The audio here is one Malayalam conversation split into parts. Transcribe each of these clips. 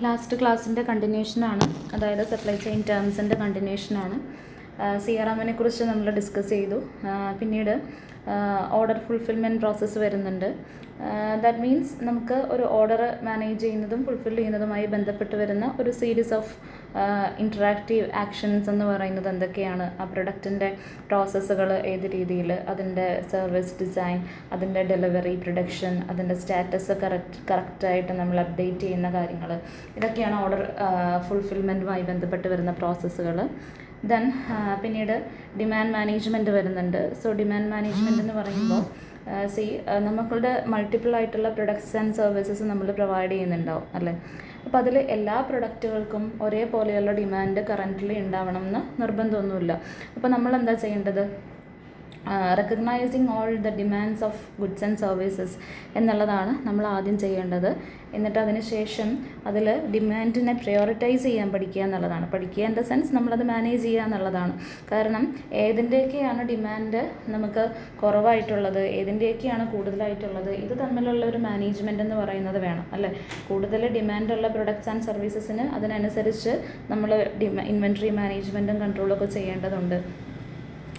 ലാസ്റ്റ് ക്ലാസ്സിൻ്റെ കണ്ടിന്യൂഷനാണ്, അതായത് സപ്ലൈ ചെയിൻ ടേംസിൻ്റെ കണ്ടിന്യൂഷനാണ്. CRM കുറിച്ച് നമ്മൾ ഡിസ്കസ് ചെയ്തു. പിന്നീട് ഓർഡർ ഫുൾഫിൽമെൻറ്റ് പ്രോസസ്സ് വരുന്നുണ്ട്. ദാറ്റ് മീൻസ് നമുക്ക് ഒരു ഓർഡർ മാനേജ് ചെയ്യുന്നതും ഫുൾഫിൽ ചെയ്യുന്നതുമായി ബന്ധപ്പെട്ട് വരുന്ന ഒരു സീരീസ് ഓഫ് ഇൻറ്ററാക്റ്റീവ് ആക്ഷൻസ് എന്ന് പറയുന്നത് എന്തൊക്കെയാണ്, ആ പ്രൊഡക്റ്റിൻ്റെ പ്രോസസ്സുകൾ ഏത് രീതിയിൽ, അതിൻ്റെ സർവീസ് ഡിസൈൻ, അതിൻ്റെ ഡെലിവറി, പ്രൊഡക്ഷൻ, അതിൻ്റെ സ്റ്റാറ്റസ് കറക്റ്റായിട്ട് നമ്മൾ അപ്ഡേറ്റ് ചെയ്യുന്ന കാര്യങ്ങൾ, ഇതൊക്കെയാണ് ഓർഡർ ഫുൾഫിൽമെൻറ്റുമായി ബന്ധപ്പെട്ട് വരുന്ന പ്രോസസ്സുകൾ. ദെൻ പിന്നീട് ഡിമാൻഡ് മാനേജ്മെൻറ്റ് വരുന്നുണ്ട്. സോ ഡിമാൻഡ് മാനേജ്മെൻറ്റ് എന്ന് പറയുമ്പോൾ നമ്മളുടെ മൾട്ടിപ്പിൾ ആയിട്ടുള്ള പ്രൊഡക്ട്സ് ആൻഡ് സർവീസസ് നമ്മൾ പ്രൊവൈഡ് ചെയ്യുന്നുണ്ടാവും അല്ലേ. അപ്പോൾ അതിൽ എല്ലാ പ്രൊഡക്റ്റുകൾക്കും ഒരേപോലെയുള്ള ഡിമാൻഡ് കറൻ്റ്ലി ഉണ്ടാവണം എന്ന് നിർബന്ധമൊന്നുമില്ല. അപ്പോൾ നമ്മൾ എന്താ ചെയ്യേണ്ടത്, recognising all the demands of goods and services എന്നുള്ളതാണ് നമ്മൾ ആദ്യം ചെയ്യേണ്ടത്. എന്നിട്ട് അതിന് ശേഷം അതിൽ ഡിമാൻഡിനെ പ്രയോറിറ്റൈസ് ചെയ്യാൻ പഠിക്കുക എന്നുള്ളതാണ്. പഠിക്കുക ഇൻ ദ സെൻസ് നമ്മളത് മാനേജ് ചെയ്യുക എന്നുള്ളതാണ്. കാരണം ഏതിൻ്റെയൊക്കെയാണ് ഡിമാൻഡ് നമുക്ക് കുറവായിട്ടുള്ളത്, ഏതിൻ്റെയൊക്കെയാണ് കൂടുതലായിട്ടുള്ളത്, ഇത് തമ്മിലുള്ള ഒരു മാനേജ്മെൻ്റ് എന്ന് പറയുന്നത് വേണം അല്ലേ. കൂടുതൽ ഡിമാൻഡുള്ള പ്രൊഡക്ട്സ് ആൻഡ് സർവീസസിന് അതിനനുസരിച്ച് നമ്മൾ ഇൻവെൻട്രി മാനേജ്മെൻറ്റും കൺട്രോളൊക്കെ ചെയ്യേണ്ടതുണ്ട്.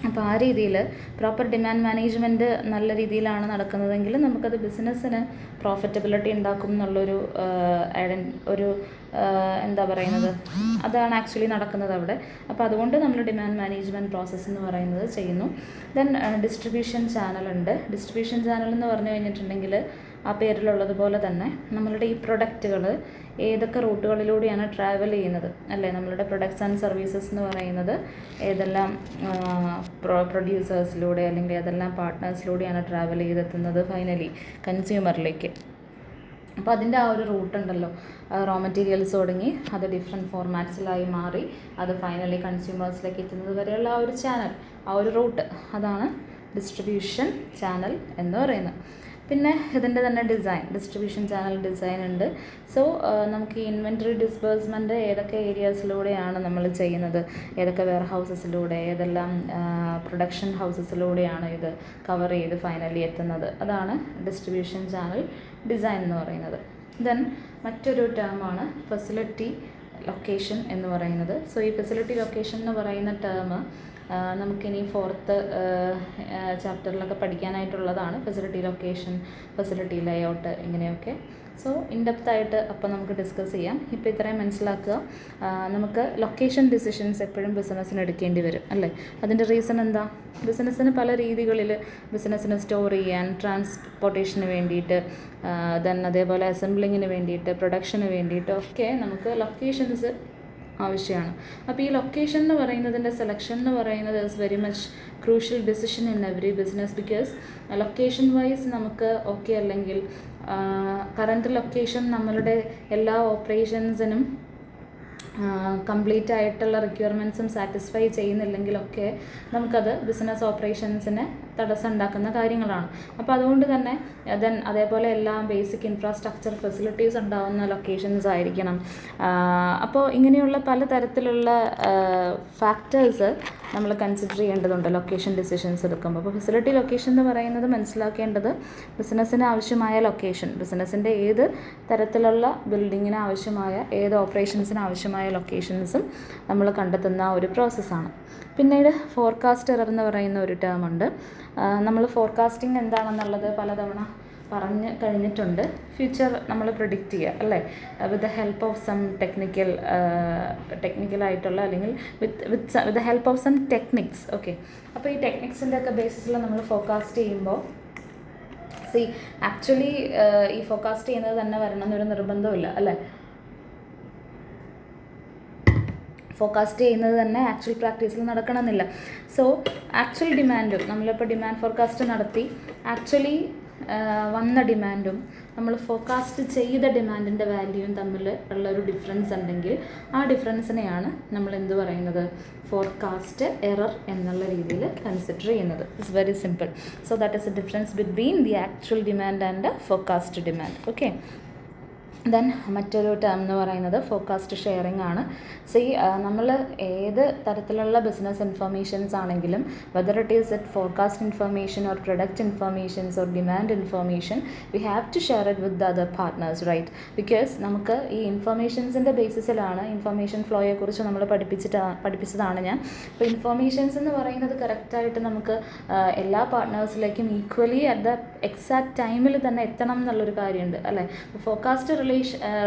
അപ്പോൾ ആ രീതിയിൽ പ്രോപ്പർ ഡിമാൻഡ് മാനേജ്മെൻറ്റ് നല്ല രീതിയിലാണ് നടക്കുന്നതെങ്കിൽ നമുക്കത് ബിസിനസ്സിന് പ്രോഫിറ്റബിലിറ്റി ഉണ്ടാക്കും എന്നുള്ളൊരു എന്താ പറയുന്നത്, അതാണ് ആക്ച്വലി നടക്കുന്നത് അവിടെ. അപ്പോൾ അതുകൊണ്ട് നമ്മൾ ഡിമാൻഡ് മാനേജ്മെൻറ്റ് പ്രോസസ്സ് എന്ന് പറയുന്നത് ചെയ്യുന്നു. ദെൻ ഡിസ്ട്രിബ്യൂഷൻ ചാനലുണ്ട്. ഡിസ്ട്രിബ്യൂഷൻ ചാനൽ എന്ന് പറഞ്ഞു കഴിഞ്ഞിട്ടുണ്ടെങ്കിൽ ആ പേരിലുള്ളതുപോലെ തന്നെ നമ്മളുടെ ഈ പ്രൊഡക്റ്റുകൾ ഏതൊക്കെ റൂട്ടുകളിലൂടെയാണ് ട്രാവൽ ചെയ്യുന്നത് അല്ലേ. നമ്മളുടെ പ്രൊഡക്ട്സ് ആൻഡ് സർവീസസ് എന്ന് പറയുന്നത് ഏതെല്ലാം പ്രൊഡ്യൂസേഴ്സിലൂടെ അല്ലെങ്കിൽ ഏതെല്ലാം പാർട്ട്നേഴ്സിലൂടെയാണ് ട്രാവൽ ചെയ്തെത്തുന്നത് ഫൈനലി കൺസ്യൂമറിലേക്ക്. അപ്പോൾ അതിൻ്റെ ആ ഒരു റൂട്ടുണ്ടല്ലോ, റോ മെറ്റീരിയൽസ് തുടങ്ങി അത് ഡിഫറെൻറ്റ് ഫോർമാറ്റ്സിലായി മാറി അത് ഫൈനലി കൺസ്യൂമേഴ്സിലേക്ക് എത്തുന്നത് വരെയുള്ള ആ ഒരു ചാനൽ, ആ ഒരു റൂട്ട്, അതാണ് ഡിസ്ട്രിബ്യൂഷൻ ചാനൽ എന്ന് പറയുന്നത്. പിന്നെ ഇതിൻ്റെ തന്നെ ഡിസ്ട്രിബ്യൂഷൻ ചാനൽ ഡിസൈൻ ഉണ്ട്. സോ നമുക്ക് ഈ ഇൻവെൻറ്ററി ഡിസ്ബേഴ്സ്മെൻറ്റ് ഏതൊക്കെ ഏരിയാസിലൂടെയാണ് നമ്മൾ ചെയ്യുന്നത്, ഏതൊക്കെ വെയർ ഹൗസസിലൂടെ, ഏതെല്ലാം പ്രൊഡക്ഷൻ ഹൗസസിലൂടെയാണ് ഇത് കവർ ചെയ്ത് ഫൈനലി എത്തുന്നത്, അതാണ് ഡിസ്ട്രിബ്യൂഷൻ ചാനൽ ഡിസൈൻ എന്ന് പറയുന്നത്. ദെൻ മറ്റൊരു ടേമാണ് ഫെസിലിറ്റി ലൊക്കേഷൻ എന്ന് പറയുന്നത്. സോ ഈ ഫെസിലിറ്റി ലൊക്കേഷൻ എന്ന് പറയുന്ന ടേം നമുക്കിനി 4th ചാപ്റ്ററിലൊക്കെ പഠിക്കാനായിട്ടുള്ളതാണ്. ഫെസിലിറ്റി ലൊക്കേഷൻ, ഫെസിലിറ്റി ലേഔട്ട്, ഇങ്ങനെയൊക്കെ. സോ ഇൻഡെപ്തായിട്ട് അപ്പോൾ നമുക്ക് ഡിസ്കസ് ചെയ്യാം. ഇപ്പോൾ ഇത്രയും മനസ്സിലാക്കുക. നമുക്ക് ലൊക്കേഷൻ ഡിസിഷൻസ് എപ്പോഴും ബിസിനസ്സിന് എടുക്കേണ്ടി വരും അല്ലേ. അതിൻ്റെ റീസൺ എന്താ, ബിസിനസ്സിന് പല രീതികളിൽ ബിസിനസ്സിന് സ്റ്റോർ ചെയ്യാൻ, ട്രാൻസ്പോർട്ടേഷന് വേണ്ടിയിട്ട്, ദെൻ അതേപോലെ അസംബ്ലിങ്ങിന് വേണ്ടിയിട്ട്, പ്രൊഡക്ഷന് വേണ്ടിയിട്ടൊക്കെ നമുക്ക് ലൊക്കേഷൻസ് ആവശ്യമാണ്. അപ്പോൾ ഈ ലൊക്കേഷൻ എന്ന് പറയുന്നതിൻ്റെ സെലക്ഷൻ എന്ന് പറയുന്നത് is very much crucial decision in every business. Because location wise നമുക്ക് ഓക്കെ അല്ലെങ്കിൽ കറൻറ്റ് ലൊക്കേഷൻ നമ്മളുടെ എല്ലാ ഓപ്പറേഷൻസിനും കംപ്ലീറ്റ് ആയിട്ടുള്ള റിക്വയർമെൻറ്റ്സും സാറ്റിസ്ഫൈ ചെയ്യുന്നില്ലെങ്കിലൊക്കെ നമുക്കത് ബിസിനസ് ഓപ്പറേഷൻസിന് തടസ്സം ഉണ്ടാക്കുന്ന കാര്യങ്ങളാണ്. അപ്പോൾ അതുകൊണ്ട് തന്നെ അതേപോലെ എല്ലാ ബേസിക് ഇൻഫ്രാസ്ട്രക്ചർ ഫെസിലിറ്റീസ് ഉണ്ടാവുന്ന ലൊക്കേഷൻസ് ആയിരിക്കണം. അപ്പോൾ ഇങ്ങനെയുള്ള പലതരത്തിലുള്ള ഫാക്ടേഴ്സ് നമ്മൾ കൺസിഡർ ചെയ്യേണ്ടതുണ്ട് ലൊക്കേഷൻ ഡിസിഷൻസ് എടുക്കുമ്പോൾ. അപ്പോൾ ഫെസിലിറ്റി ലൊക്കേഷൻ എന്ന് പറയുന്നത് മനസ്സിലാക്കേണ്ടത് ബിസിനസ്സിന് ആവശ്യമായ ലൊക്കേഷൻ, ബിസിനസ്സിൻ്റെ ഏത് തരത്തിലുള്ള ബിൽഡിങ്ങിന് ആവശ്യമായ, ഏത് ഓപ്പറേഷൻസിന് ആവശ്യമായ ലൊക്കേഷൻസും നമ്മൾ കണ്ടെത്തുന്ന ഒരു പ്രോസസ്സാണ്. പിന്നീട് ഫോർകാസ്റ്റ് എറർ എന്ന് പറയുന്ന ഒരു ടേം ഉണ്ട്. നമ്മൾ ഫോർകാസ്റ്റിംഗ് എന്താണെന്നുള്ളത് പലതവണ പറഞ്ഞ് കഴിഞ്ഞിട്ടുണ്ട്. ഫ്യൂച്ചർ നമ്മൾ പ്രിഡിക്റ്റ് ചെയ്യുക അല്ലേ, with the help of some ടെക്നിക്കലായിട്ടുള്ള അല്ലെങ്കിൽ with the help of some techniques. Okay, അപ്പോൾ ഈ ടെക്നിക്സിൻ്റെ ഒക്കെ ബേസിസിൽ നമ്മൾ ഫോർകാസ്റ്റ് ചെയ്യുമ്പോൾ ആക്ച്വലി ഈ ഫോർകാസ്റ്റ് ചെയ്യുന്നത് തന്നെ വരണം എന്നൊരു നിർബന്ധമില്ല അല്ലേ. ഫോർകാസ്റ്റ് ചെയ്യുന്നത് തന്നെ ആക്ച്വൽ പ്രാക്ടീസിൽ നടക്കണമെന്നില്ല. സോ ആക്ച്വൽ ഡിമാൻഡും നമ്മളിപ്പോൾ ഡിമാൻഡ് ഫോർകാസ്റ്റ് നടത്തി ആക്ച്വലി വന്ന ഡിമാൻഡും നമ്മൾ ഫോർകാസ്റ്റ് ചെയ്ത ഡിമാൻഡിൻ്റെ വാല്യൂവും തമ്മിൽ ഉള്ളൊരു ഡിഫറൻസ് ഉണ്ടെങ്കിൽ ആ ഡിഫറൻസിനെയാണ് നമ്മൾ എന്ത് പറയുന്നത്, ഫോർകാസ്റ്റ് എറർ എന്നുള്ള രീതിയിൽ കൺസിഡർ ചെയ്യുന്നത്. It's very simple. So that is a difference between the actual demand and forecast demand. Okay, then മറ്റൊരു ടേം എന്ന് പറയുന്നത് ഫോർകാസ്റ്റ് ഷെയറിംഗ് ആണ്. നമ്മൾ ഏത് തരത്തിലുള്ള ബിസിനസ് ഇൻഫർമേഷൻസ് ആണെങ്കിലും, whether it is it forecast information or product informations or demand information, we have to share it with the other partners, right? Because നമുക്ക് ഈ ഇൻഫർമേഷൻസിൻ്റെ ബേസിസിലാണ് ഇൻഫർമേഷൻ ഫ്ലോയെക്കുറിച്ച് നമ്മൾ പഠിപ്പിച്ചതാണ് ഞാൻ. അപ്പോൾ ഇൻഫർമേഷൻസ് എന്ന് പറയുന്നത് കറക്റ്റായിട്ട് നമുക്ക് എല്ലാ പാർട്ട്നേഴ്സിലേക്കും ഈക്വലി അറ്റ് ദ എക്സാക്ട് ടൈമിൽ തന്നെ എത്തണം എന്നുള്ളൊരു കാര്യമുണ്ട്, അല്ലേ? ഫോർകാസ്റ്റ്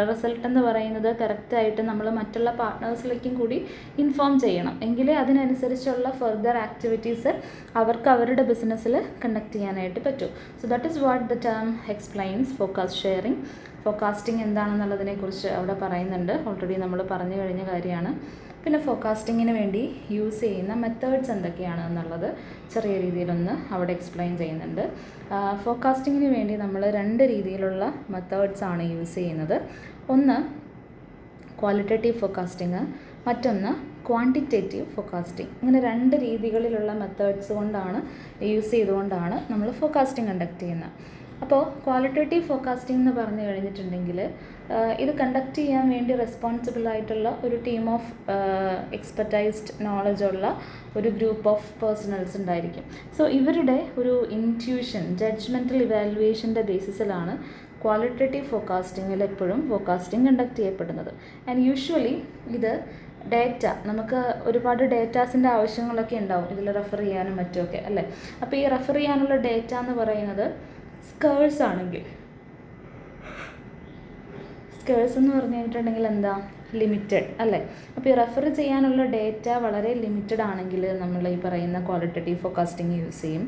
റിസൾട്ട് എന്ന് പറയുന്നത് കറക്റ്റായിട്ട് നമ്മൾ മറ്റുള്ള പാർട്ട്നേഴ്സിലേക്കും കൂടി ഇൻഫോം ചെയ്യണം, എങ്കിലേ അതിനനുസരിച്ചുള്ള ഫർദർ ആക്ടിവിറ്റീസ് അവർക്ക് അവരുടെ ബിസിനസ്സിൽ കണ്ടക്ട് ചെയ്യാനായിട്ട് പറ്റൂ. So that is what the term explains forecast sharing. Forecasting എന്താണെന്നുള്ളതിനെക്കുറിച്ച് അവിടെ പറയുന്നുണ്ട്, ഓൾറെഡി നമ്മൾ പറഞ്ഞു കഴിഞ്ഞ കാര്യമാണ്. പിന്നെ ഫോർകാസ്റ്റിങ്ങിന് വേണ്ടി യൂസ് ചെയ്യുന്ന മെത്തേഡ്സ് എന്തൊക്കെയാണ് എന്നുള്ളത് ചെറിയ രീതിയിലൊന്ന് അവിടെ എക്സ്പ്ലെയിൻ ചെയ്യുന്നുണ്ട്. ഫോർകാസ്റ്റിങ്ങിന് വേണ്ടി നമ്മൾ 2 രീതിയിലുള്ള മെത്തേഡ്സ് ആണ് യൂസ് ചെയ്യുന്നത്. ഒന്ന് ക്വാളിറ്റേറ്റീവ് ഫോർകാസ്റ്റിംഗ്, മറ്റൊന്ന് ക്വാണ്ടിറ്റേറ്റീവ് ഫോർകാസ്റ്റിംഗ്. ഇങ്ങനെ 2 രീതികളിലുള്ള മെത്തേഡ്സ് യൂസ് ചെയ്തുകൊണ്ടാണ് നമ്മൾ ഫോർകാസ്റ്റിംഗ് കണ്ടക്ട് ചെയ്യുന്നത്. അപ്പോൾ ക്വാളിറ്റേറ്റീവ് ഫോർകാസ്റ്റിംഗ് എന്ന് പറഞ്ഞു കഴിഞ്ഞിട്ടുണ്ടെങ്കിൽ ഇത് കണ്ടക്ട് ചെയ്യാൻ വേണ്ടി റെസ്പോൺസിബിളായിട്ടുള്ള ഒരു ടീം ഓഫ് എക്സ്പെർട്ടൈസ്ഡ് നോളജുള്ള ഒരു ഗ്രൂപ്പ് ഓഫ് പേഴ്സണൽസ് ഉണ്ടായിരിക്കും. സോ ഇവരുടെ ഒരു ഇൻറ്റ്യൂഷൻ, ജഡ്ജ്മെൻറ്റൽ ഇവാലുവേഷൻ്റെ ബേസിസിലാണ് ക്വാളിറ്റേറ്റീവ് ഫോർകാസ്റ്റിങ്ങിൽ എപ്പോഴും ഫോർകാസ്റ്റിംഗ് കണ്ടക്ട് ചെയ്യപ്പെടുന്നത്. ആൻഡ് യൂഷ്വലി ഇത് നമുക്ക് ഒരുപാട് ഡേറ്റാസിൻ്റെ ആവശ്യങ്ങളൊക്കെ ഉണ്ടാവും ഇതിൽ റെഫർ ചെയ്യാനും മറ്റുമൊക്കെ, അല്ലേ? അപ്പോൾ ഈ റെഫർ ചെയ്യാനുള്ള ഡേറ്റ എന്ന് പറയുന്നത് സ്കേഴ്സ് ആണെങ്കിൽ, സ്കേഴ്സ് എന്ന് പറഞ്ഞു കഴിഞ്ഞിട്ടുണ്ടെങ്കിൽ എന്താ, ലിമിറ്റഡ്, അല്ലേ? അപ്പോൾ ഈ റെഫർ ചെയ്യാനുള്ള ഡേറ്റ വളരെ ലിമിറ്റഡ് ആണെങ്കിൽ നമ്മൾ ഈ പറയുന്ന ക്വാളിറ്റേറ്റീവ് ഫോർകാസ്റ്റിംഗ് യൂസ് ചെയ്യും.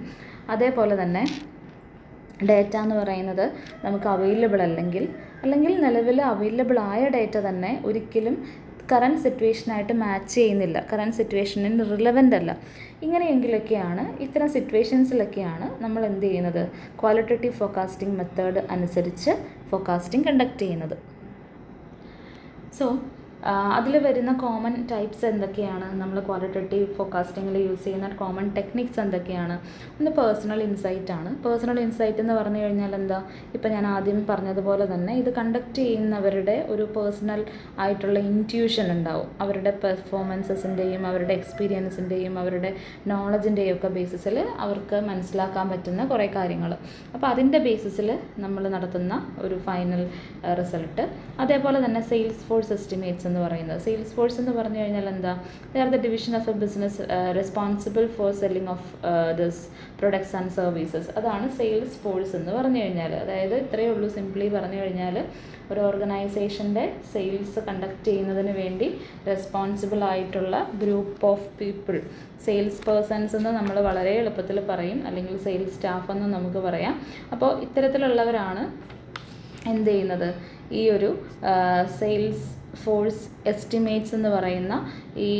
അതേപോലെ തന്നെ ഡേറ്റ എന്ന് പറയുന്നത് നമുക്ക് അവൈലബിൾ അല്ലെങ്കിൽ നിലവിൽ അവൈലബിൾ ആയ ഡേറ്റ തന്നെ ഒരിക്കലും കറൻറ്റ് സിറ്റുവേഷനായിട്ട് മാച്ച് ചെയ്യുന്നില്ല, കറൻറ്റ് സിറ്റുവേഷനിൽ റിലവൻ്റ് അല്ല. ഇത്തരം സിറ്റുവേഷൻസിലൊക്കെയാണ് നമ്മൾ എന്ത് ചെയ്യുന്നത്, ക്വാളിറ്റേറ്റീവ് ഫോർകാസ്റ്റിംഗ് മെത്തേഡ് അനുസരിച്ച് ഫോർകാസ്റ്റിംഗ് കണ്ടക്ട് ചെയ്യുന്നത്. സോ അതിൽ വരുന്ന കോമൺ ടൈപ്സ് എന്തൊക്കെയാണ്, നമ്മൾ ക്വാളിറ്റേറ്റീവ് ഫോർകാസ്റ്റിങ്ങിൽ യൂസ് ചെയ്യുന്ന കോമൺ ടെക്നിക്സ് എന്തൊക്കെയാണ്? ഒന്ന് പേഴ്സണൽ ഇൻസൈറ്റ് ആണ്. പേഴ്സണൽ ഇൻസൈറ്റ് എന്ന് പറഞ്ഞു കഴിഞ്ഞാൽ എന്താ, ഇപ്പോൾ ഞാൻ ആദ്യം പറഞ്ഞതുപോലെ തന്നെ ഇത് കണ്ടക്ട് ചെയ്യുന്നവരുടെ ഒരു പേഴ്സണൽ ആയിട്ടുള്ള ഇൻറ്റ്യൂഷൻ ഉണ്ടാവും, അവരുടെ പെർഫോമൻസസിൻ്റെയും അവരുടെ എക്സ്പീരിയൻസിൻ്റെയും അവരുടെ നോളജിൻ്റെയും ഒക്കെ ബേസിസിൽ അവർക്ക് മനസ്സിലാക്കാൻ പറ്റുന്ന കുറേ കാര്യങ്ങൾ. അപ്പോൾ അതിൻ്റെ ബേസിസിൽ നമ്മൾ നടത്തുന്ന ഒരു ഫൈനൽ റിസൾട്ട്. അതേപോലെ തന്നെ സെയിൽസ് ഫോഴ്സ് എസ്റ്റിമേറ്റ്സ് എന്ന് പറയുന്നത്. സെയിൽസ് ഫോഴ്സ് എന്ന് പറഞ്ഞു കഴിഞ്ഞാൽ എന്താ, they are the division of A business responsible for selling of this products and services. അതാണ് സെയിൽസ് ഫോഴ്സ് എന്ന് പറഞ്ഞു കഴിഞ്ഞാൽ. അതായത് ഇത്രയേ ഉള്ളൂ, സിംപ്ലി പറഞ്ഞു കഴിഞ്ഞാൽ ഒരു ഓർഗനൈസേഷൻ്റെ സെയിൽസ് കണ്ടക്ട് ചെയ്യുന്നതിന് വേണ്ടി റെസ്പോൺസിബിൾ ആയിട്ടുള്ള group of people, sales persons എന്ന് നമ്മൾ വളരെ എളുപ്പത്തിൽ പറയും, അല്ലെങ്കിൽ സെയിൽസ് സ്റ്റാഫ് എന്ന് നമുക്ക് പറയാം. അപ്പോൾ ഇത്തരത്തിലുള്ളവരാണ് എന്ത് ചെയ്യുന്നത്, ഈ ഒരു സെയിൽസ് ഫോഴ്സ് എസ്റ്റിമേറ്റ്സ് എന്ന് പറയുന്ന ഈ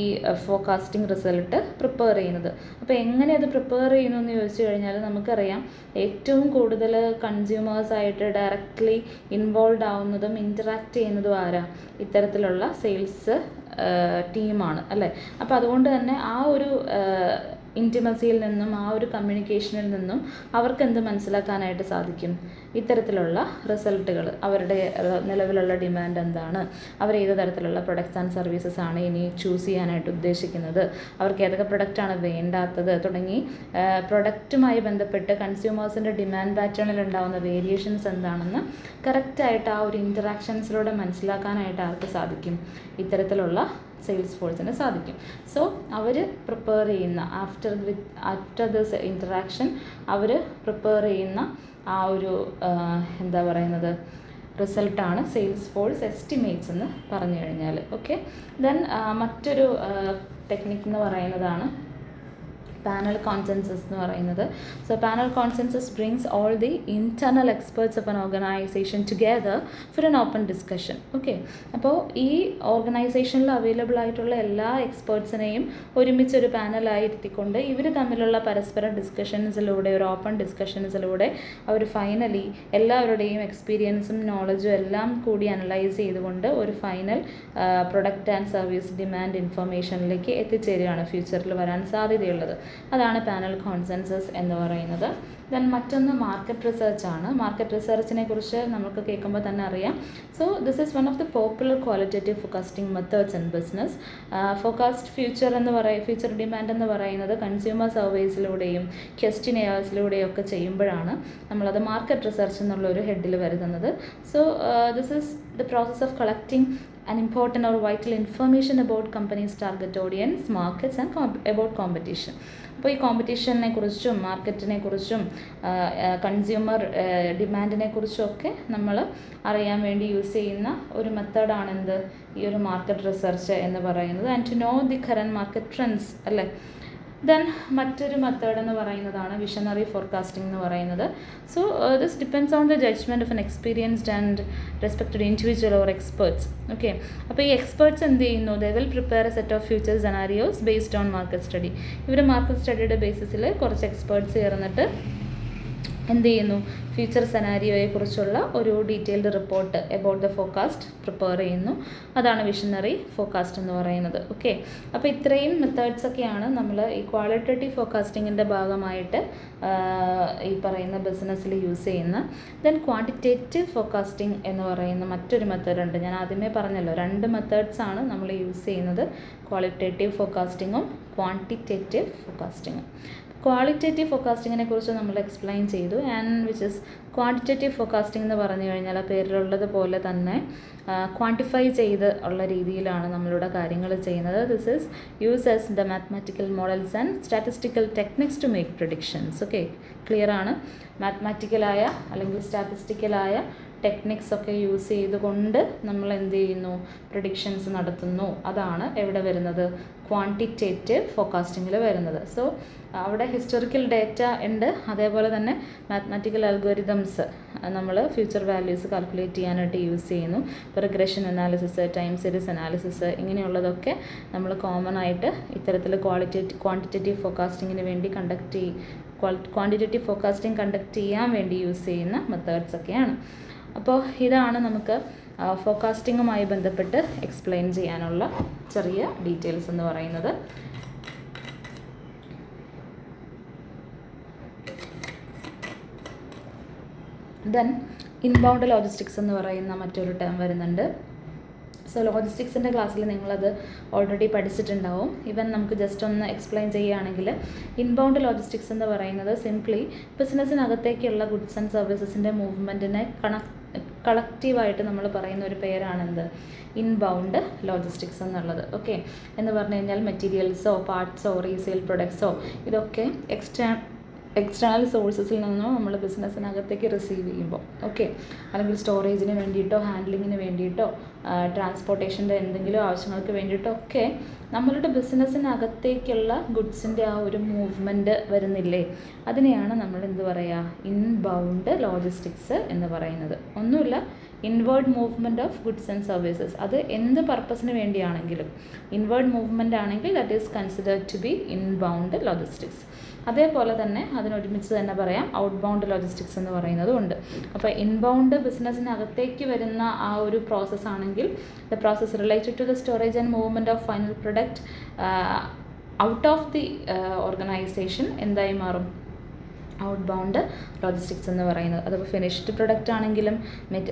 ഫോർകാസ്റ്റിംഗ് റിസൾട്ട് പ്രിപ്പയർ ചെയ്യുന്നത്. അപ്പോൾ എങ്ങനെ അത് പ്രിപ്പയർ ചെയ്യുന്നു എന്ന് ചോദിച്ചു കഴിഞ്ഞാൽ നമുക്കറിയാം, ഏറ്റവും കൂടുതൽ കൺസ്യൂമേഴ്സായിട്ട് ഡയറക്റ്റ്ലി ഇൻവോൾവ് ആവുന്നതും ഇൻറ്ററാക്ട് ചെയ്യുന്നതും ആരാ, ഇത്തരത്തിലുള്ള സെയിൽസ് ടീമാണ്, അല്ലേ? അപ്പോൾ അതുകൊണ്ട് തന്നെ ആ ഒരു ഇൻറ്റിമസിയിൽ നിന്നും ആ ഒരു കമ്മ്യൂണിക്കേഷനിൽ നിന്നും അവർക്ക് എന്ത് മനസ്സിലാക്കാനായിട്ട് സാധിക്കും, ഇത്തരത്തിലുള്ള റിസൾട്ടുകൾ, അവരുടെ നിലവിലുള്ള ഡിമാൻഡ് എന്താണ്, അവർ ഏത് തരത്തിലുള്ള പ്രൊഡക്ട്സ് ആൻഡ് സർവീസസ് ആണ് ഇനി ചൂസ് ചെയ്യാനായിട്ട് ഉദ്ദേശിക്കുന്നത്, അവർക്ക് ഏതൊക്കെ പ്രൊഡക്റ്റാണ് വേണ്ടാത്തത് തുടങ്ങി പ്രൊഡക്റ്റുമായി ബന്ധപ്പെട്ട് കൺസ്യൂമേഴ്സിൻ്റെ ഡിമാൻഡ് പാറ്റേണിൽ ഉണ്ടാകുന്ന വേരിയേഷൻസ് എന്താണെന്ന് കറക്റ്റായിട്ട് ആ ഒരു ഇൻറ്ററാക്ഷൻസിലൂടെ മനസ്സിലാക്കാനായിട്ട് ആർക്ക് സാധിക്കും, ഇത്തരത്തിലുള്ള സെയിൽസ് ഫോഴ്സിന് സാധിക്കും. സോ അവർ പ്രിപ്പയർ ചെയ്യുന്ന ആഫ്റ്റർ ദിസ് ഇൻറ്ററാക്ഷൻ അവർ പ്രിപ്പയർ ചെയ്യുന്ന ആ ഒരു എന്താ പറയുന്നത് റിസൾട്ടാണ് സെയിൽസ് ഫോഴ്സ് എസ്റ്റിമേറ്റ്സ് എന്ന് പറഞ്ഞു കഴിഞ്ഞാൽ. ഓക്കെ, ദെൻ മറ്റൊരു ടെക്നിക്ക് എന്ന് പറയുന്നതാണ് പാനൽ കോൺസെൻസസ് എന്ന് പറയുന്നത്. So panel consensus brings all the internal experts of N organisation together four N open discussion. Okay, അപ്പോൾ ഈ ഓർഗനൈസേഷനിൽ അവൈലബിൾ ആയിട്ടുള്ള എല്ലാ എക്സ്പേർട്സിനെയും ഒരുമിച്ചൊരു പാനലായി ഇരുത്തിക്കൊണ്ട് ഇവർ തമ്മിലുള്ള പരസ്പര ഡിസ്കഷൻസിലൂടെ, ഒരു ഓപ്പൺ ഡിസ്കഷൻസിലൂടെ അവർ ഫൈനലി എല്ലാവരുടെയും എക്സ്പീരിയൻസും നോളജും എല്ലാം കൂടി അനലൈസ് ചെയ്തുകൊണ്ട് ഒരു final product and service demand ഇൻഫർമേഷനിലേക്ക് എത്തിച്ചേരുകയാണ് ഫ്യൂച്ചറിൽ വരാൻ സാധ്യതയുള്ളത്. അതാണ് പാനൽ കോൺസെൻസസ് എന്ന് പറയുന്നത്. ദെൻ മറ്റൊന്ന് മാർക്കറ്റ് റിസർച്ചാണ്. മാർക്കറ്റ് റിസർച്ചിനെ കുറിച്ച് നമുക്ക് കേൾക്കുമ്പോൾ തന്നെ അറിയാം. So this is one of the popular qualitative forecasting methods in business. Forecast future demand എന്ന് പറയുന്നത് കൺസ്യൂമർ സർവേസിലൂടെയും ക്വസ്റ്റിനെയേഴ്സിലൂടെയും ഒക്കെ ചെയ്യുമ്പോഴാണ് നമ്മളത് മാർക്കറ്റ് റിസർച്ച് എന്നുള്ള ഒരു ഹെഡിൽ വരുന്നത്. So this is the process of collecting an important or vital information about companies' target audience, markets and about competition. അപ്പോൾ ഈ കോമ്പറ്റീഷനെ കുറിച്ചും മാർക്കറ്റിനെ കുറിച്ചും കൺസ്യൂമർ ഡിമാൻഡിനെ കുറിച്ചും ഒക്കെ നമ്മൾ അറിയാൻ വേണ്ടി യൂസ് ചെയ്യുന്ന ഒരു മെത്തേഡാണ് എന്ത്, ഈ ഒരു മാർക്കറ്റ് റിസർച്ച് എന്ന് പറയുന്നത്. And to know the current market trends അല്ലേ. ദെൻ മറ്റൊരു മെത്തേഡ് എന്ന് പറയുന്നതാണ് വിഷണറി ഫോർകാസ്റ്റിംഗ് എന്ന് പറയുന്നത്. So this depends on the judgement of an experienced and respected individual or experts. Okay, അപ്പോൾ ഈ എക്സ്പേർട്സ് എന്ത് ചെയ്യുന്നു, they will prepare a set of future scenarios based on market study. ഇവർ മാർക്കറ്റ് സ്റ്റഡിയുടെ ബേസിസിൽ കുറച്ച് എക്സ്പേർട്സ് ചേർന്നിട്ട് എന്ത് ചെയ്യുന്നു, ഫ്യൂച്ചർ സെനാരിയോയെക്കുറിച്ചുള്ള ഒരു detailed report about the forecast prepare ചെയ്യുന്നു. അതാണ് വിഷണറി ഫോക്കാസ്റ്റ് എന്ന് പറയുന്നത്. ഓക്കെ, അപ്പോൾ ഇത്രയും മെത്തേഡ്സൊക്കെയാണ് നമ്മൾ ഈ ക്വാളിറ്റേറ്റീവ് ഫോക്കാസ്റ്റിങ്ങിൻ്റെ ഭാഗമായിട്ട് ഈ പറയുന്ന ബിസിനസ്സിൽ യൂസ് ചെയ്യുന്ന. ദെൻ ക്വാണ്ടിറ്റേറ്റീവ് ഫോക്കാസ്റ്റിംഗ് എന്ന് പറയുന്ന മറ്റൊരു മെത്തേഡ് ഉണ്ട്. ഞാൻ ആദ്യമേ പറഞ്ഞല്ലോ 2 മെത്തേഡ്സാണ് നമ്മൾ യൂസ് ചെയ്യുന്നത്, ക്വാളിറ്റേറ്റീവ് ഫോക്കാസ്റ്റിങ്ങും ക്വാണ്ടിറ്റേറ്റീവ് ഫോക്കാസ്റ്റിങ്ങും. ക്വാളിറ്റേറ്റീവ് ഫോക്കാസ്റ്റിങ്ങിനെ കുറിച്ച് നമ്മൾ എക്സ്പ്ലെയിൻ ചെയ്തു. And which is quantitative forecasting എന്ന് പറഞ്ഞു കഴിഞ്ഞാൽ ആ പേരിലുള്ളത് പോലെ തന്നെ ക്വാണ്ടിഫൈ ചെയ്ത് ഉള്ള രീതിയിലാണ് നമ്മളിവിടെ കാര്യങ്ങൾ ചെയ്യുന്നത്. This is use as the mathematical models and statistical techniques to make predictions. Okay, clear ആണ്. മാത്തമാറ്റിക്കലായ അല്ലെങ്കിൽ സ്റ്റാറ്റിസ്റ്റിക്കലായ ടെക്നിക്സ് ഒക്കെ യൂസ് ചെയ്തുകൊണ്ട് നമ്മൾ എന്ത് ചെയ്യുന്നു, പ്രഡിക്ഷൻസ് നടത്തുന്നു. അതാണ് എവിടെ വരുന്നത്, ക്വാണ്ടിറ്റേറ്റീവ് ഫോക്കാസ്റ്റിങ്ങിൽ വരുന്നത്. സോ അവിടെ ഹിസ്റ്റോറിക്കൽ ഡേറ്റ ഉണ്ട്, അതേപോലെ തന്നെ മാത്തമാറ്റിക്കൽ അൽഗോരിതംസ് നമ്മൾ ഫ്യൂച്ചർ വാല്യൂസ് കാൽക്കുലേറ്റ് ചെയ്യാനായിട്ട് യൂസ് ചെയ്യുന്നു. ഇപ്പോൾ regression analysis, time series analysis ഇങ്ങനെയുള്ളതൊക്കെ നമ്മൾ കോമൺ ആയിട്ട് ഇത്തരത്തിൽ ക്വാണ്ടിറ്റേറ്റീവ് ഫോക്കാസ്റ്റിങ്ങിന് വേണ്ടി ക്വാണ്ടിറ്റേറ്റീവ് ഫോക്കാസ്റ്റിംഗ് കണ്ടക്ട് ചെയ്യാൻ വേണ്ടി യൂസ് ചെയ്യുന്ന മെത്തേഡ്സ് ഒക്കെയാണ്. അപ്പോൾ ഇതാണ് നമുക്ക് ഫോക്കാസ്റ്റിങ്ങുമായി ബന്ധപ്പെട്ട് എക്സ്പ്ലെയിൻ ചെയ്യാനുള്ള ചെറിയ ഡീറ്റെയിൽസ് എന്ന് പറയുന്നത്. ദെൻ ഇൻബൗണ്ട് ലോജിസ്റ്റിക്സ് എന്ന് പറയുന്ന മറ്റൊരു ടേം വരുന്നുണ്ട്. സോ ലോജിസ്റ്റിക്സിൻ്റെ ക്ലാസ്സിൽ നിങ്ങളത് ഓൾറെഡി പഠിച്ചിട്ടുണ്ടാവും. ഇവൻ നമുക്ക് ജസ്റ്റ് ഒന്ന് എക്സ്പ്ലെയിൻ ചെയ്യുകയാണെങ്കിൽ ഇൻബൗണ്ട് ലോജിസ്റ്റിക്സ് എന്ന് പറയുന്നത് സിംപ്ലി ബിസിനസ്സിനകത്തേക്കുള്ള ഗുഡ്സ് ആൻഡ് സർവീസസിൻ്റെ മൂവ്മെൻറ്റിനെ കളക്റ്റീവായിട്ട് നമ്മൾ പറയുന്ന ഒരു പേരാണെന്ത്, ഇൻബൗണ്ട് ലോജിസ്റ്റിക്സ് എന്നുള്ളത്. ഓക്കെ, എന്ന് പറഞ്ഞു കഴിഞ്ഞാൽ മെറ്റീരിയൽസോ പാർട്സോ റീസെയിൽ പ്രൊഡക്ട്സോ ഇതൊക്കെ എക്സ്റ്റേണൽ സോഴ്സസിൽ നിന്നോ നമ്മൾ ബിസിനസ്സിനകത്തേക്ക് റിസീവ് ചെയ്യുമ്പോൾ, ഓക്കെ, അല്ലെങ്കിൽ സ്റ്റോറേജിന് വേണ്ടിയിട്ടോ ഹാൻഡ്ലിങ്ങിന് വേണ്ടിയിട്ടോ ട്രാൻസ്പോർട്ടേഷൻ്റെ എന്തെങ്കിലും ആവശ്യങ്ങൾക്ക് വേണ്ടിയിട്ടോ ഒക്കെ നമ്മളുടെ ബിസിനസ്സിനകത്തേക്കുള്ള ഗുഡ്സിൻ്റെ ആ ഒരു മൂവ്മെൻറ്റ് വരുന്നില്ലേ, അതിനെയാണ് നമ്മൾ എന്ത് പറയുക, ഇൻബൗണ്ട് ലോജിസ്റ്റിക്സ് എന്ന് പറയുന്നത്. ഒന്നുമില്ല, inward movement of goods and services. അത് എന്ത് പർപ്പസിന് വേണ്ടിയാണെങ്കിലും ഇൻവേർഡ് മൂവ്മെൻ്റ് ആണെങ്കിൽ that is considered to be inbound logistics. അതേപോലെ തന്നെ അതിനൊരുമിച്ച് തന്നെ പറയാം ഔട്ട് ബൗണ്ട് ലോജിസ്റ്റിക്സ് എന്ന് പറയുന്നതും ഉണ്ട്. അപ്പോൾ ഇൻബൗണ്ട് ബിസിനസ്സിനകത്തേക്ക് വരുന്ന ആ ഒരു പ്രോസസ്സ് ആണെങ്കിൽ the process related to the storage and movement of final product out of the organization എന്തായി മാറും, ഔട്ട് ബൗണ്ട് ലോജിസ്റ്റിക്സ് എന്ന് പറയുന്നത്. അതിപ്പോൾ ഫിനിഷ്ഡ് പ്രൊഡക്റ്റ് ആണെങ്കിലും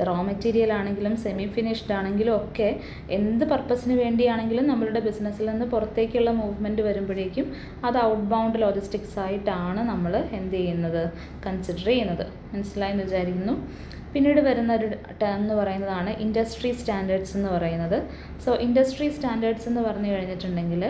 റോ മെറ്റീരിയൽ ആണെങ്കിലും സെമി ഫിനിഷ്ഡ് ആണെങ്കിലും ഒക്കെ എന്ത് പർപ്പസിന് വേണ്ടിയാണെങ്കിലും നമ്മളുടെ ബിസിനസ്സിൽ നിന്ന് പുറത്തേക്കുള്ള മൂവ്മെൻറ്റ് വരുമ്പോഴേക്കും അത് ഔട്ട് ബൗണ്ട് ലോജിസ്റ്റിക്സ് ആയിട്ടാണ് നമ്മൾ എന്ത് ചെയ്യുന്നത്, കൺസിഡർ ചെയ്യുന്നത്. മനസ്സിലായെന്ന് വിചാരിക്കുന്നു. പിന്നീട് വരുന്ന ഒരു ടേം എന്ന് പറയുന്നതാണ് ഇൻഡസ്ട്രി സ്റ്റാൻഡേർഡ്സ് എന്ന് പറയുന്നത്. സോ ഇൻഡസ്ട്രി സ്റ്റാൻഡേർഡ്സ് എന്ന് പറഞ്ഞു കഴിഞ്ഞിട്ടുണ്ടെങ്കിൽ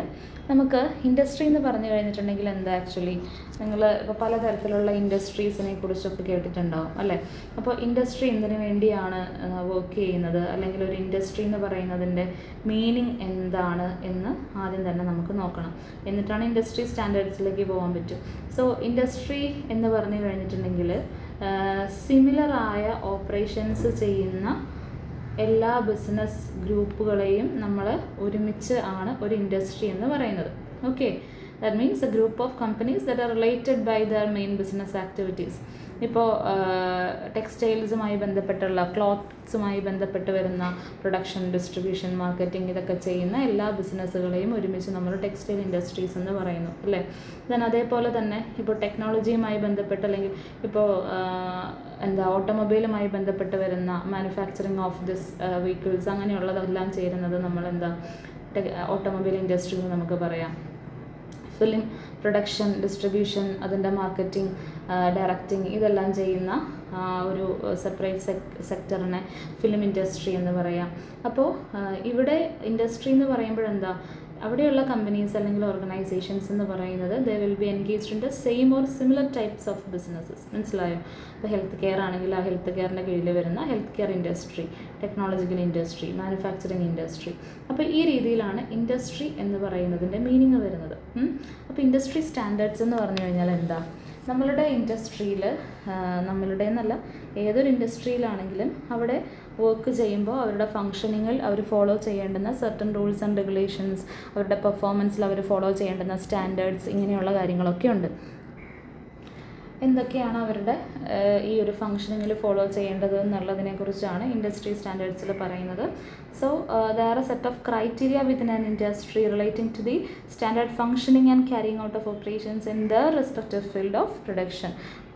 നമുക്ക് ഇൻഡസ്ട്രി എന്ന് പറഞ്ഞു കഴിഞ്ഞിട്ടുണ്ടെങ്കിൽ എന്താ ആക്ച്വലി, നിങ്ങൾ ഇപ്പോൾ പലതരത്തിലുള്ള ഇൻഡസ്ട്രീസിനെ കുറിച്ചൊക്കെ കേട്ടിട്ടുണ്ടാവും അല്ലേ. അപ്പോൾ ഇൻഡസ്ട്രി എന്തിനു വേണ്ടിയാണ് വർക്ക് ചെയ്യുന്നത്, അല്ലെങ്കിൽ ഒരു ഇൻഡസ്ട്രി എന്ന് പറയുന്നതിൻ്റെ മീനിങ് എന്താണ് എന്ന് ആദ്യം തന്നെ നമുക്ക് നോക്കണം. എന്നിട്ടാണ് ഇൻഡസ്ട്രി സ്റ്റാൻഡേർഡ്സിലേക്ക് പോകാൻ പറ്റും. സോ ഇൻഡസ്ട്രി എന്ന് പറഞ്ഞു കഴിഞ്ഞിട്ടുണ്ടെങ്കിൽ സിമിലറായ ഓപ്പറേഷൻസ് ചെയ്യുന്ന എല്ലാ ബിസിനസ് ഗ്രൂപ്പുകളെയും നമ്മൾ ഒരുമിച്ച് ആണ് ഒരു ഇൻഡസ്ട്രി എന്ന് പറയുന്നത്. Okay, that means a group of companies that are related by their main business activities. ഇപ്പോൾ ടെക്സ്റ്റൈൽസുമായി ബന്ധപ്പെട്ടുള്ള ക്ലോത്ത്സുമായി ബന്ധപ്പെട്ട് വരുന്ന പ്രൊഡക്ഷൻ, ഡിസ്ട്രിബ്യൂഷൻ, മാർക്കറ്റിംഗ് ഇതൊക്കെ ചെയ്യുന്ന എല്ലാ ബിസിനസ്സുകളെയും ഒരുമിച്ച് നമ്മൾ ടെക്സ്റ്റൈൽ ഇൻഡസ്ട്രീസ് എന്ന് പറയുന്നു അല്ലേ. ദെൻ അതേപോലെ തന്നെ ഇപ്പോൾ ടെക്നോളജിയുമായി ബന്ധപ്പെട്ട് അല്ലെങ്കിൽ ഇപ്പോൾ ഓട്ടോമൊബൈലുമായി ബന്ധപ്പെട്ട് വരുന്ന മാനുഫാക്ചറിങ് ഓഫ് ദിസ് വെഹിക്കിൾസ് അങ്ങനെയുള്ളതെല്ലാം ചേരുന്നത് നമ്മളെന്താ ഓട്ടോമൊബൈൽ ഇൻഡസ്ട്രി എന്ന് നമുക്ക് പറയാം. ഫിലിം പ്രൊഡക്ഷൻ, ഡിസ്ട്രിബ്യൂഷൻ, അതിൻ്റെ മാർക്കറ്റിംഗ്, ഡയറക്റ്റിംഗ് ഇതെല്ലാം ചെയ്യുന്ന ഒരു സെപ്പറേറ്റ് സെക്ടറിനെ ഫിലിം ഇൻഡസ്ട്രി എന്ന് പറയാം. അപ്പോൾ ഇവിടെ ഇൻഡസ്ട്രി എന്ന് പറയുമ്പോഴെന്താ അവിടെയുള്ള കമ്പനീസ് അല്ലെങ്കിൽ ഓർഗനൈസേഷൻസ് എന്ന് പറയുന്നത് they will be engaged in the same or similar types of businesses. മനസ്സിലായോ? ഇപ്പോൾ ഹെൽത്ത് കെയർ ആണെങ്കിൽ ആ ഹെൽത്ത് കെയറിൻ്റെ കീഴിൽ വരുന്ന health care industry, technological industry, manufacturing industry. അപ്പോൾ ഈ രീതിയിലാണ് ഇൻഡസ്ട്രി എന്ന് പറയുന്നതിൻ്റെ മീനിങ് വരുന്നത്. അപ്പോൾ ഇൻഡസ്ട്രി സ്റ്റാൻഡേർഡ്സ് എന്ന് പറഞ്ഞു കഴിഞ്ഞാൽ എന്താ? നമ്മളുടെ ഇൻഡസ്ട്രിയിൽ, നമ്മളുടെ എന്നല്ല ഏതൊരു ഇൻഡസ്ട്രിയിലാണെങ്കിലും അവിടെ വർക്ക് ചെയ്യുമ്പോൾ അവരുടെ ഫങ്ഷനിങ്ങിൽ അവർ ഫോളോ ചെയ്യേണ്ടുന്ന സർട്ടൻ റൂൾസ് ആൻഡ് റെഗുലേഷൻസ്, അവരുടെ പെർഫോമൻസിൽ അവർ ഫോളോ ചെയ്യേണ്ടുന്ന സ്റ്റാൻഡേർഡ്സ് ഇങ്ങനെയുള്ള കാര്യങ്ങളൊക്കെ ഉണ്ട്. എന്തൊക്കെയാണ് അവരുടെ ഈ ഒരു ഫങ്ഷനിങ്ങിൽ ഫോളോ ചെയ്യേണ്ടത് എന്നുള്ളതിനെക്കുറിച്ചാണ് ഇൻഡസ്ട്രി സ്റ്റാൻഡേർഡ്സിൽ പറയുന്നത്. So there are a set of criteria within an industry relating to the standard functioning and carrying out of operations in the respective field of production,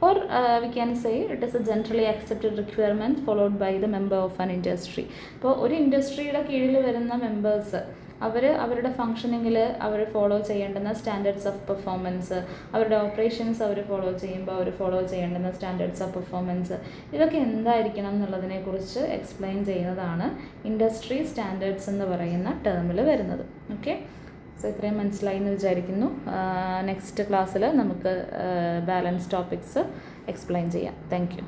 or we can say it is a generally accepted requirement followed by the member of an industry. ഇപ്പോൾ ഒരു ഇൻഡസ്ട്രിയുടെ കീഴിൽ വരുന്ന മെമ്പേഴ്സ് അവരുടെ ഫങ്ഷനിങ്ങിൽ അവർ ഫോളോ ചെയ്യേണ്ടുന്ന സ്റ്റാൻഡേർഡ്സ് ഓഫ് പെർഫോമൻസ്, അവരുടെ ഓപ്പറേഷൻസ് അവർ ഫോളോ ചെയ്യുമ്പോൾ അവർ ഫോളോ ചെയ്യേണ്ടുന്ന സ്റ്റാൻഡേർഡ്സ് ഓഫ് പെർഫോമൻസ് ഇതൊക്കെ എന്തായിരിക്കണം എന്നുള്ളതിനെക്കുറിച്ച് എക്സ്പ്ലെയിൻ ചെയ്യുന്നതാണ് ഇൻഡസ്ട്രി സ്റ്റാൻഡേർഡ്സ് എന്ന് പറയുന്ന ടേമിൽ വരുന്നത്. ഓക്കെ, സോ ഇത്രയും മനസ്സിലായി എന്ന് വിചാരിക്കുന്നു. നെക്സ്റ്റ് ക്ലാസ്സിൽ നമുക്ക് ബാലൻസ് ടോപ്പിക്സ് എക്സ്പ്ലെയിൻ ചെയ്യാം. Thank you.